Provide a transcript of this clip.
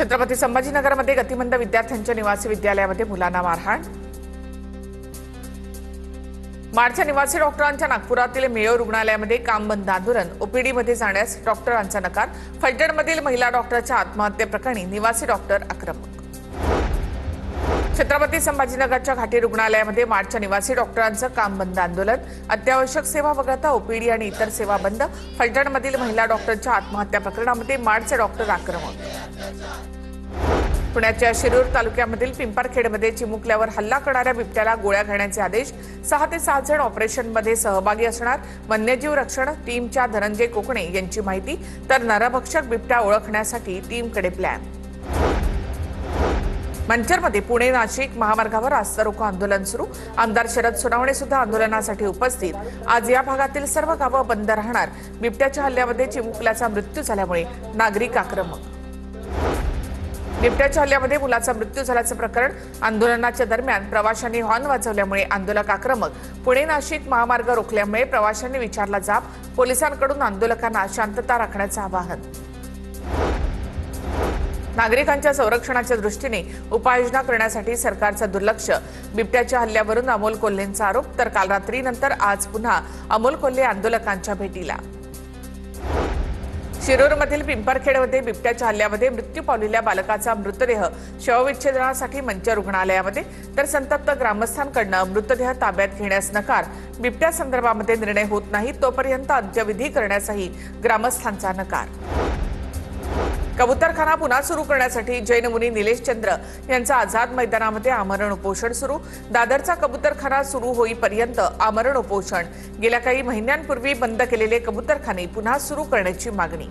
छत्रपती संभाजीनगरमध्ये गतिमंद विद्यार्थ्यांच्या निवासी विद्यालयामध्ये मुलांना मारहाण। माडच्या निवासी डॉक्टरांच्या नागपुरातील मेयो रुग्णालयामध्ये काम बंद आंदोलन। ओपीडीमध्ये जाण्यास डॉक्टरांचा नकार। फलटणमधील महिला डॉक्टरच्या आत्महत्येप्रकरणी निवासी डॉक्टर आक्रमक। छत्रपती संभाजीनगरच्या घाटी रुग्णालयामध्ये माडच्या निवासी डॉक्टरांचं काम बंद आंदोलन। अत्यावश्यक सेवा वगळता ओपीडी आणि इतर सेवा बंद। फलटणमधील महिला डॉक्टरच्या आत्महत्या प्रकरणामध्ये माडचे डॉक्टर आक्रमक। पुण्याच्या शिरूर तालुक्यामधील पिंपरखेडमध्ये चिमुकल्यावर हल्ला करणाऱ्या बिबट्याला गोळ्या घालण्याचे आदेश। 6 ते 7 जण ऑपरेशनमध्ये सहभागी असणार। वन्यजीव रक्षण टीमच्या धनंजय कोकणे यांची माहिती। तर नरभक्षक बिबट्या ओळखण्यासाठी टीमकडे प्लॅन। मंचरमध्ये पुणे नाशिक महामार्गावर रास्ता रोको आंदोलन सुरू। आमदार शरद सोनवणे सुद्धा आंदोलनासाठी उपस्थित। आज या भागातील सर्व गावं बंद राहणार। बिबट्याच्या हल्ल्यामध्ये चिमुकल्याचा मृत्यू झाल्यामुळे नागरिक आक्रमक। बिबट्याच्या हल्ल्यामध्ये मुलाचा मृत्यू झाल्याचं प्रकरण। आंदोलनाच्या दरम्यान प्रवाशांनी हॉर्न वाजवल्यामुळे आंदोलक आक्रमक। पुणे नाशिक महामार्ग रोखल्यामुळे प्रवाशांनी विचारला जाब। पोलिसांकडून आंदोलकांना शांतता राखण्याचं आवाहन। नागरिकांच्या संरक्षणाच्या दृष्टीने उपाययोजना करण्यासाठी सरकारचं दुर्लक्ष। बिबट्याच्या हल्ल्यावरून अमोल कोल्हेंचा आरोप। तर काल रात्रीनंतर आज पुन्हा अमोल कोल्हे आंदोलकांच्या भेटीला। शिरूरमधील पिंपरखेडमध्ये बिबट्याच्या हल्ल्यामध्ये मृत्यू पावलेल्या बालकाचा मृतदेह शवविच्छेदनासाठी मंचर रुग्णालयामध्ये। तर संतप्त ग्रामस्थांकडून मृतदेह ताब्यात घेण्यास नकार। बिबट्यासंदर्भामध्ये निर्णय होत नाही तोपर्यंत अंत्यविधी करण्यासही ग्रामस्थांचा नकार। कबूतरखाना पुन्हा सुरू करण्यासाठी जैन मुनी निलेश चंद्र यांचा आझाद मैदानामध्ये आमरण उपोषण सुरू। दादरचा कबूतरखाना सुरू होईपर्यंत आमरण उपोषण। गेल्या काही महिन्यांपूर्वी बंद केलेले कबूतरखाने पुन्हा सुरू करण्याची मागणी।